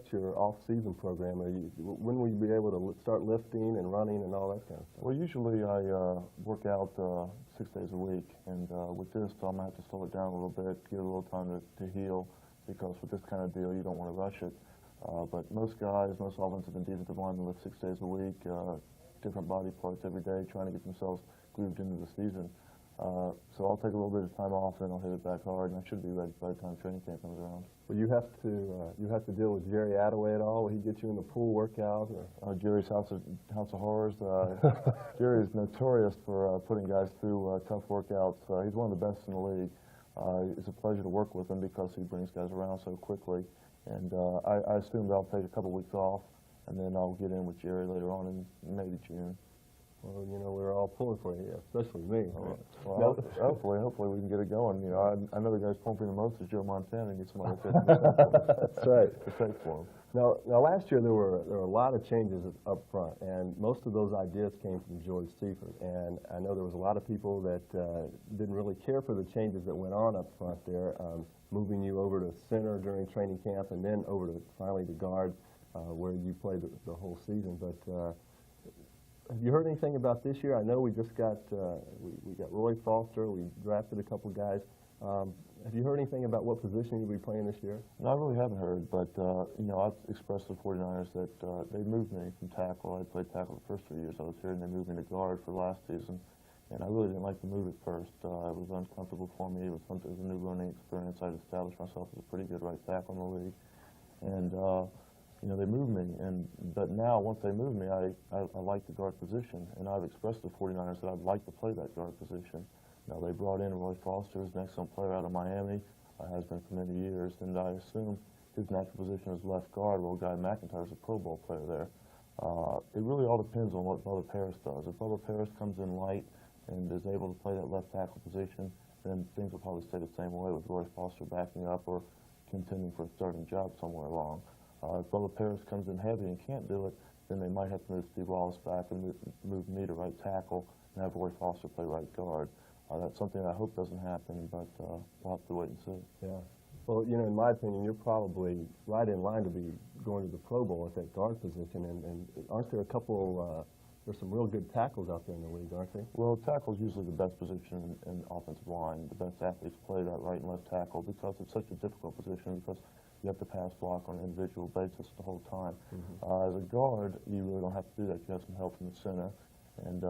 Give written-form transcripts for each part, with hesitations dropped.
what's your off-season program? When will you be able to start lifting and running and all that kind of stuff? Well, usually I work out 6 days a week, and with this, I'm going to have to slow it down a little bit, give it a little time to heal, because with this kind of deal, you don't want to rush it. But most guys, most offensive and defensive linemen lift 6 days a week, different body parts every day, trying to get themselves grooved into the season. So I'll take a little bit of time off, and I'll hit it back hard, and I should be ready by the time training camp comes around. Will you have to deal with Jerry Attaway at all? Will he get you in the pool workout? Jerry's House of Horrors. Jerry is notorious for putting guys through tough workouts. He's one of the best in the league. It's a pleasure to work with him because he brings guys around so quickly. And I assume that I'll take a couple weeks off, and then I'll get in with Jerry later on in maybe June. Well, you know, we're all pulling for you, especially me. Well, hopefully we can get it going. You know, I know the guy's pulling for the most is Joe Montana and get some other That's right. to take for him. Now, last year there were a lot of changes up front, and most of those ideas came from George Seifert. And I know there was a lot of people that didn't really care for the changes that went on up front there, moving you over to center during training camp, and then over to finally to guard, where you played the whole season. But have you heard anything about this year? I know we just got we got Roy Foster. We drafted a couple guys. Have you heard anything about what position you'll be playing this year? No, I really haven't heard, but you know, I've expressed to the 49ers that they moved me from tackle. I played tackle the first 3 years I was here, and they moved me to guard for last season. And I really didn't like the move at first. It was uncomfortable for me. It was a new learning experience. I'd established myself as a pretty good right tackle in the league, and you know, they moved me, but now once they moved me, I like the guard position, and I've expressed to the 49ers that I'd like to play that guard position. Now, they brought in Roy Foster, who's an excellent player out of Miami, has been for many years, and I assume his natural position is left guard. Well, Guy McIntyre's a Pro Bowl player there. It really all depends on what Bubba Paris does. If Bubba Paris comes in light and is able to play that left tackle position, then things will probably stay the same way with Roy Foster backing up or contending for a starting job somewhere along. If Bubba Paris comes in heavy and can't do it, then they might have to move Steve Wallace back and move me to right tackle and have Roy Foster play right guard. That's something I hope doesn't happen, but we'll have to wait and see. Yeah. Well, you know, in my opinion, you're probably right in line to be going to the Pro Bowl at that guard position, and aren't there a couple, there's some real good tackles out there in the league, aren't there? Well, tackle is usually the best position in offensive line. The best athletes play that right and left tackle because it's such a difficult position because you have to pass block on an individual basis the whole time. As a guard, you really don't have to do that. You have some help from the center. And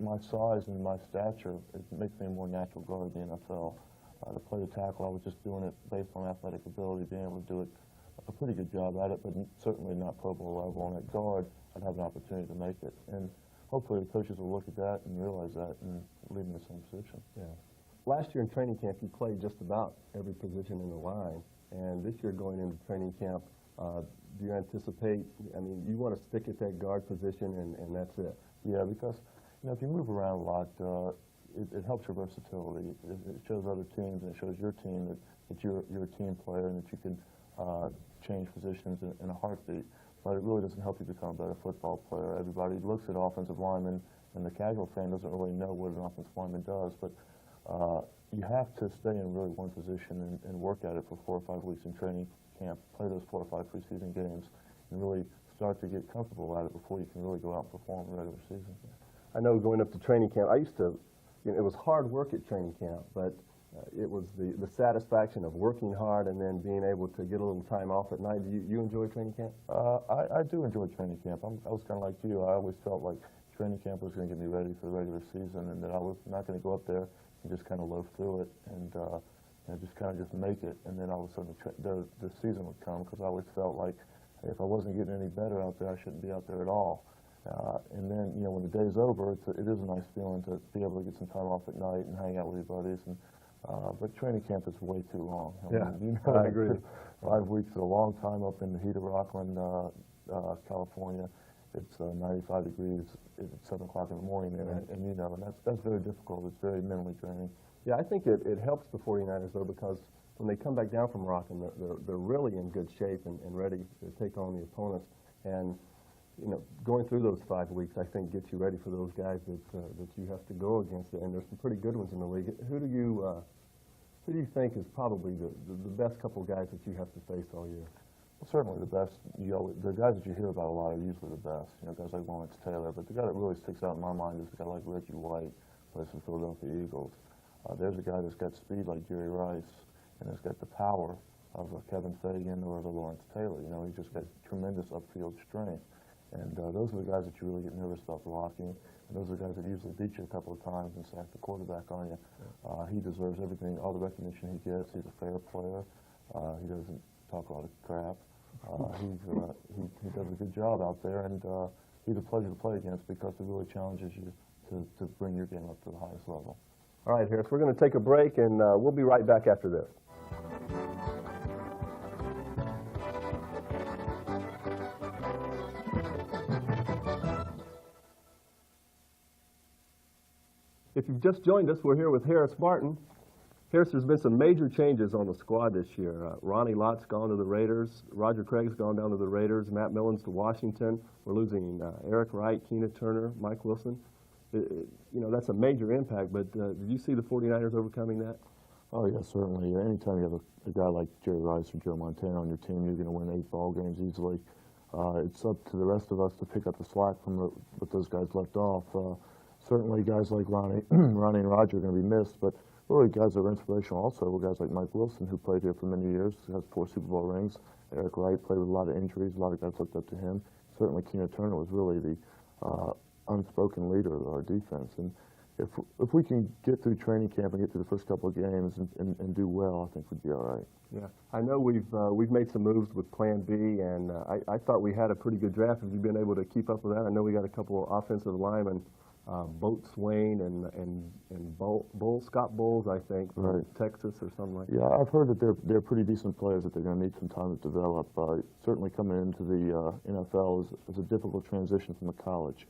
my size and my stature, it makes me a more natural guard in the NFL. To play the tackle, I was just doing it based on athletic ability, being able to do it a pretty good job at it, but certainly not Pro Bowl level. On that guard, I'd have an opportunity to make it. And hopefully the coaches will look at that and realize that and leave me in the same position. Yeah. Last year in training camp, you played just about every position in the line. And this year going into training camp, do you anticipate, I mean, you want to stick at that guard position and that's it? Yeah, because, you know, if you move around a lot, it helps your versatility. It shows other teams and it shows your team that you're a team player and that you can change positions in a heartbeat. But it really doesn't help you become a better football player. Everybody looks at offensive linemen, and the casual fan doesn't really know what an offensive lineman does. But you have to stay in really one position and work at it for 4 or 5 weeks in training camp, play those 4 or 5 preseason games, and really start to get comfortable at it before you can really go out and perform in the regular season. I know going up to training camp, I used to, you know, it was hard work at training camp, but it was the satisfaction of working hard and then being able to get a little time off at night. Do you enjoy training camp? I do enjoy training camp. I was kind of like you. I always felt like training camp was going to get me ready for the regular season and that I was not going to go up there and just kind of loaf through it and just kind of just make it. And then all of a sudden the season would come because I always felt like if I wasn't getting any better out there, I shouldn't be out there at all. And then, you know, when the day's over, it is a nice feeling to be able to get some time off at night and hang out with your buddies. And but training camp is way too long. I mean, you know, I agree. 5 weeks is a long time up in the heat of Rockland, California. It's 95 degrees at 7 o'clock in the morning, and you know, and that's very difficult. It's very mentally draining. Yeah, I think it helps the 49ers, though, because when they come back down from Rockland, they're really in good shape and ready to take on the opponents. And you know, going through those 5 weeks, I think, gets you ready for those guys that you have to go against. And there's some pretty good ones in the league. Who do you think is probably the best couple guys that you have to face all year? Certainly the best, the guys that you hear about a lot are usually the best. You know, guys like Lawrence Taylor, but the guy that really sticks out in my mind is a guy like Dwight, plays for the Philadelphia Eagles. There's a guy that's got speed like Jerry Rice, and has got the power of Kevin Fagan or the Lawrence Taylor. You know, he's just got tremendous upfield strength. And those are the guys that you really get nervous about blocking. And those are the guys that usually beat you a couple of times and sack the quarterback on you. He deserves everything, all the recognition he gets. He's a fair player. He doesn't talk a lot of crap. He does a good job out there, and he's a pleasure to play against because it really challenges you to bring your game up to the highest level. All right, Harris, we're going to take a break, and we'll be right back after this. If you've just joined us, we're here with Harris Martin. Harris, there's been some major changes on the squad this year. Ronnie Lott's gone to the Raiders. Roger Craig's gone down to the Raiders. Matt Millen's to Washington. We're losing Eric Wright, Keena Turner, Mike Wilson. You know, that's a major impact, but did you see the 49ers overcoming that? Oh, yeah, certainly. Anytime you have a guy like Jerry Rice or Joe Montana on your team, you're going to win 8 ball games easily. It's up to the rest of us to pick up the slack from what those guys left off. Certainly guys like Ronnie and Roger are going to be missed, but really guys that are inspirational also were guys like Mike Wilson, who played here for many years, has 4 Super Bowl rings. Eric Wright played with a lot of injuries. A lot of guys looked up to him. Certainly Keena Turner was really the unspoken leader of our defense. And if we can get through training camp and get through the first couple of games and do well, I think we'd be all right. Yeah, I know we've made some moves with Plan B, and I thought we had a pretty good draft. Have you been able to keep up with that? I know we got a couple of offensive linemen, Boat Swain and Scott Bowles, I think, from right. Texas or something like that. Yeah, I've heard that they're pretty decent players, that they're going to need some time to develop. Certainly coming into the NFL is a difficult transition from the college.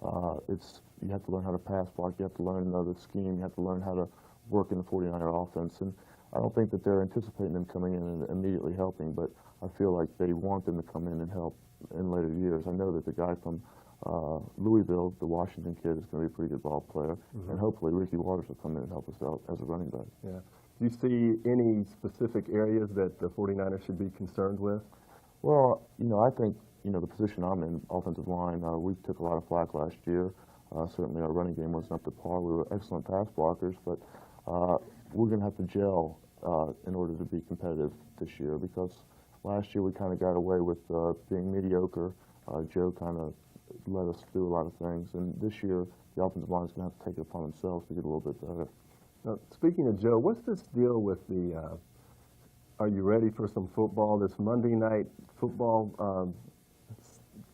You have to learn how to pass block, you have to learn the scheme, you have to learn how to work in the 49er offense. And I don't think that they're anticipating them coming in and immediately helping, but I feel like they want them to come in and help in later years. I know that the guy from Louisville, the Washington kid, is going to be a pretty good ball player, and hopefully Ricky Waters will come in and help us out as a running back. Yeah. Do you see any specific areas that the 49ers should be concerned with? Well, you know, I think, you know, the position I'm in, offensive line, we took a lot of flack last year. Certainly our running game wasn't up to par. We were excellent pass blockers, but we're going to have to gel in order to be competitive this year, because last year we kind of got away with being mediocre. Joe kind of let us do a lot of things, and this year the offensive line is going to have to take it upon themselves to get a little bit better. Now, speaking of Joe, what's this deal with the are you ready for some football, this Monday night football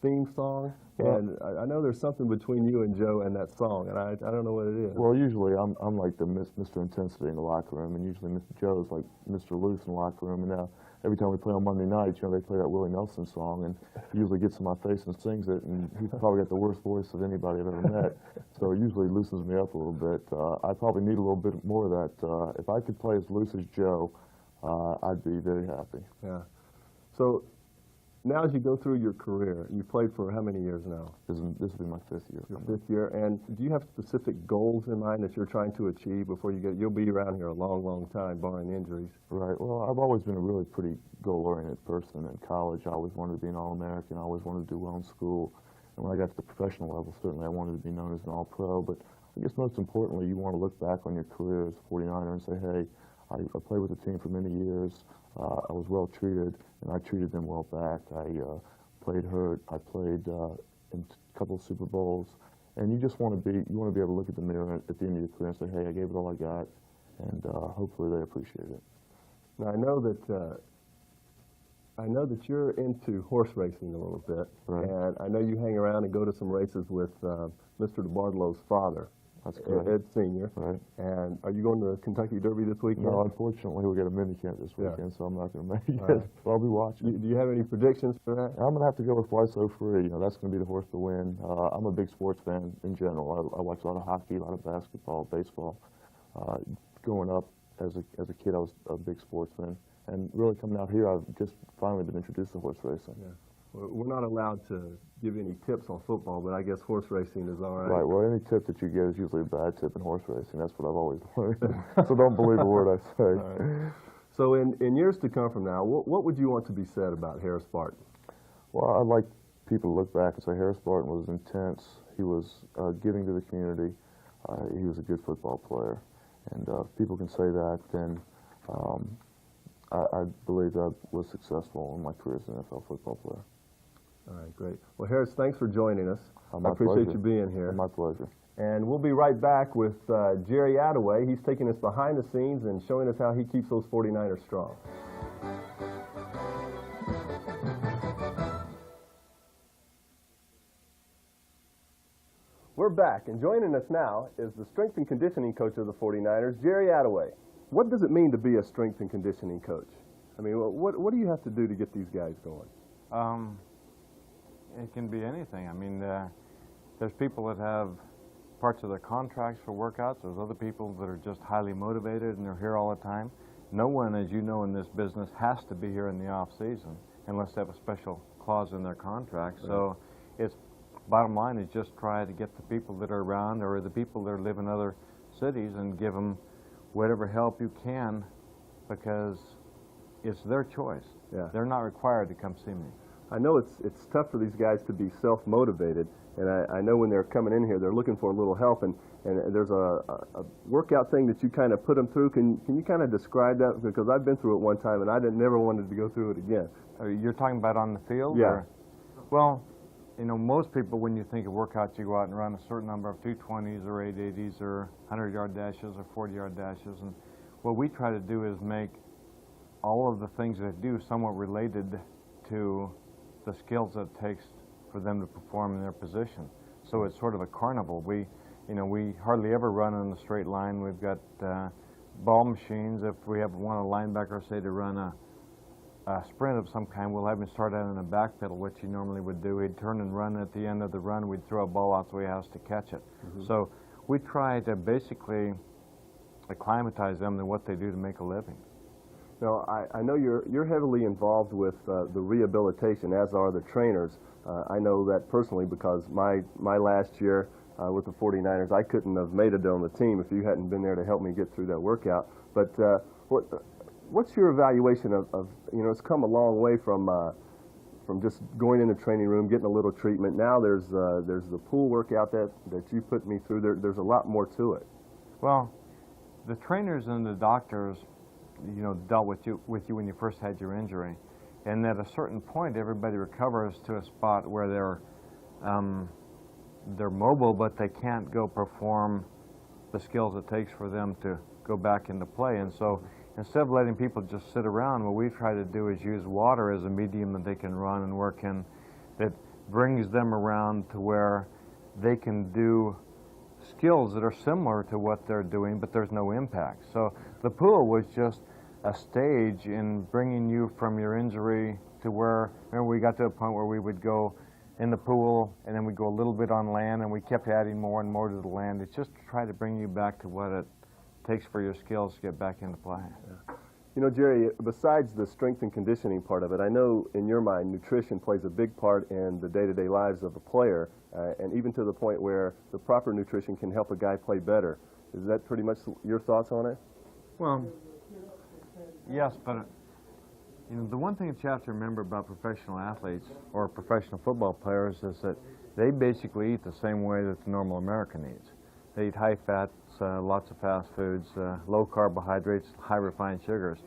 theme song? Well, and I know there's something between you and Joe and that song, and I don't know what it is. Well, usually I'm like the Mr. Intensity in the locker room, and usually Mr. Joe's like Mr. Loose in the locker room. And now every time we play on Monday nights, you know, they play that Willie Nelson song, and he usually gets in my face and sings it, and he's probably got the worst voice of anybody I've ever met. So it usually loosens me up a little bit. I probably need a little bit more of that. If I could play as loose as Joe, I'd be very happy. Yeah. So now as you go through your career, you played for how many years now? This will be my 5th year. Your 5th year. And do you have specific goals in mind that you're trying to achieve before you you'll be around here a long, long time, barring injuries? Right. Well, I've always been a really pretty goal-oriented person. In college, I always wanted to be an All-American. I always wanted to do well in school. And when I got to the professional level, certainly I wanted to be known as an All-Pro. But I guess most importantly, you want to look back on your career as a 49er and say, hey, I played with the team for many years. I was well treated, and I treated them well back. I played hurt. I played in a couple of Super Bowls, and you just want to be able to look at the mirror at the end of your career and say, hey, I gave it all I got, and hopefully they appreciate it. Now I know that you're into horse racing a little bit, right. And I know you hang around and go to some races with Mr. DeBartolo's father. That's correct. Ed Sr. Right. And are you going to the Kentucky Derby this weekend? No, unfortunately, we got a minicamp this weekend, so I'm not going to make it. Right. But I'll be watching. Do you have any predictions for that? I'm going to have to go with Fly So Free. You know, that's going to be the horse to win. I'm a big sports fan in general. I watch a lot of hockey, a lot of basketball, baseball. Growing up as a kid, I was a big sportsman. And really coming out here, I've just finally been introduced to horse racing. Yeah. We're not allowed to give any tips on football, but I guess horse racing is all right. Right. Well, any tip that you get is usually a bad tip in horse racing. That's what I've always learned. So don't believe a word I say. Right. So in years to come from now, what would you want to be said about Harris Barton? Well, I'd like people to look back and say Harris Barton was intense. He was giving to the community. He was a good football player. And if people can say that, then I believe that I was successful in my career as an NFL football player. All right, great. Well, Harris, thanks for joining us. My I appreciate pleasure. you being here. My pleasure. And we'll be right back with Jerry Attaway. He's taking us behind the scenes and showing us how he keeps those 49ers strong. We're back, and joining us now is the strength and conditioning coach of the 49ers, Jerry Attaway. What does it mean to be a strength and conditioning coach? I mean, what do you have to do to get these guys going? It can be anything. I mean, there's people that have parts of their contracts for workouts. There's other people that are just highly motivated and they're here all the time. No one, as you know, in this business has to be here in the off season unless they have a special clause in their contract. Right. So it's bottom line is just try to get the people that are around or the people that live in other cities and give them whatever help you can, because it's their choice. Yeah. They're not required to come see me. I know it's tough for these guys to be self-motivated, and I know when they're coming in here, they're looking for a little help, and there's a workout thing that you kind of put them through. Can you kind of describe that? Because I've been through it one time, and I never wanted to go through it again. You're talking about on the field? Yeah. Or? Well, you know, most people, when you think of workouts, you go out and run a certain number of 220s or 880s or 100-yard dashes or 40-yard dashes, and what we try to do is make all of the things they do somewhat related to the skills that it takes for them to perform in their position. So it's sort of a carnival. We hardly ever run in a straight line. We've got ball machines. If we want a linebacker, say, to run a sprint of some kind, we'll have him start out in a back pedal, which he normally would do. He'd turn and run. At the end of the run, we'd throw a ball out so he has to catch it. Mm-hmm. So we try to basically acclimatize them to what they do to make a living. Now, I know you're heavily involved with the rehabilitation, as are the trainers. I know that personally because my last year with the 49ers, I couldn't have made it on the team if you hadn't been there to help me get through that workout. But what's your evaluation of it's come a long way from just going in the training room, getting a little treatment. Now there's the pool workout that you put me through. There's a lot more to it. Well, the trainers and the doctors, dealt with you when you first had your injury, and at a certain point, everybody recovers to a spot where they're mobile, but they can't go perform the skills it takes for them to go back into play. And so, instead of letting people just sit around, what we try to do is use water as a medium that they can run and work in, that brings them around to where they can do skills that are similar to what they're doing, but there's no impact. So the pool was just a stage in bringing you from your injury to where, remember, we got to a point where we would go in the pool and then we'd go a little bit on land, and we kept adding more and more to the land. It's just to try to bring you back to what it takes for your skills to get back into play. Yeah. Jerry, besides the strength and conditioning part of it, I know in your mind nutrition plays a big part in the day-to-day lives of a player, and even to the point where the proper nutrition can help a guy play better. Is that pretty much your thoughts on it? Well, yes, but the one thing that you have to remember about professional athletes or professional football players is that they basically eat the same way that the normal American eats. They eat high fats, lots of fast foods, low carbohydrates, high refined sugars.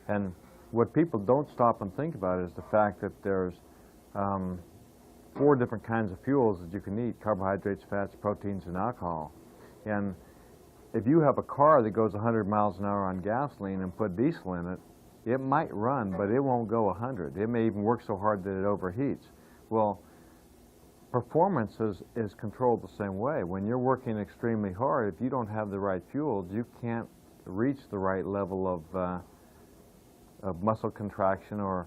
And what people don't stop and think about is the fact that there's 4 different kinds of fuels that you can eat: carbohydrates, fats, proteins, and alcohol. And if you have a car that goes 100 miles an hour on gasoline and put diesel in it, it might run, but it won't go 100. It may even work so hard that it overheats. Well, performance is controlled the same way. When you're working extremely hard, if you don't have the right fuels, you can't reach the right level of muscle contraction or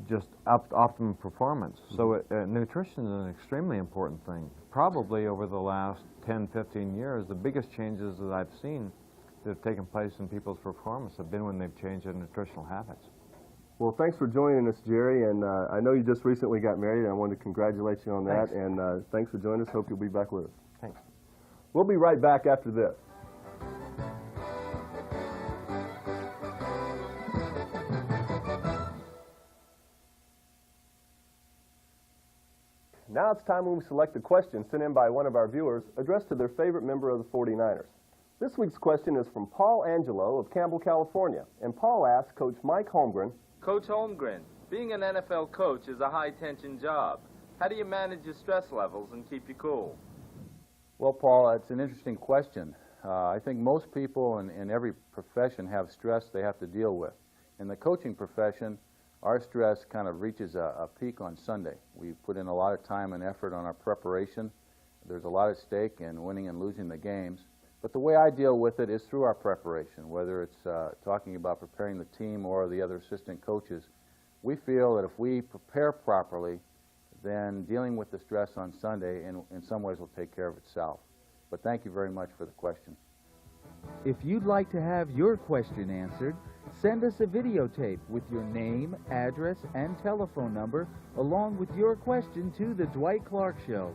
just optimum performance. So nutrition is an extremely important thing. Probably over the last 10, 15 years, the biggest changes that I've seen that have taken place in people's performance have been when they've changed their nutritional habits. Well, thanks for joining us, Jerry, and I know you just recently got married, and I wanted to congratulate you on that. Thanks. And thanks for joining us. Hope you'll be back with us. Thanks. We'll be right back after this. Now it's time when we select a question sent in by one of our viewers addressed to their favorite member of the 49ers. This week's question is from Paul Angelo of Campbell, California, and Paul asks Coach Mike Holmgren, Coach Holmgren, being an NFL coach is a high-tension job. How do you manage your stress levels and keep you cool? Well, Paul, that's an interesting question. I think most people in every profession have stress they have to deal with. In the coaching profession, our stress kind of reaches a peak on Sunday. We put in a lot of time and effort on our preparation. There's a lot at stake in winning and losing the games. But the way I deal with it is through our preparation, whether it's talking about preparing the team or the other assistant coaches. We feel that if we prepare properly, then dealing with the stress on Sunday in some ways will take care of itself. But thank you very much for the question. If you'd like to have your question answered, send us a videotape with your name, address, and telephone number along with your question to The Dwight Clark Show.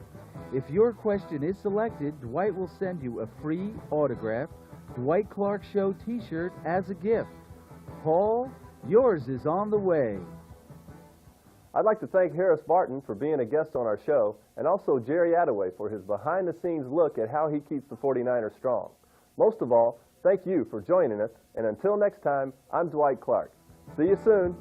If your question is selected, Dwight will send you a free autographed Dwight Clark Show t-shirt as a gift. Paul, yours is on the way. I'd like to thank Harris Barton for being a guest on our show, and also Jerry Attaway for his behind-the-scenes look at how he keeps the 49ers strong. Most of all, thank you for joining us, and until next time, I'm Dwight Clark. See you soon.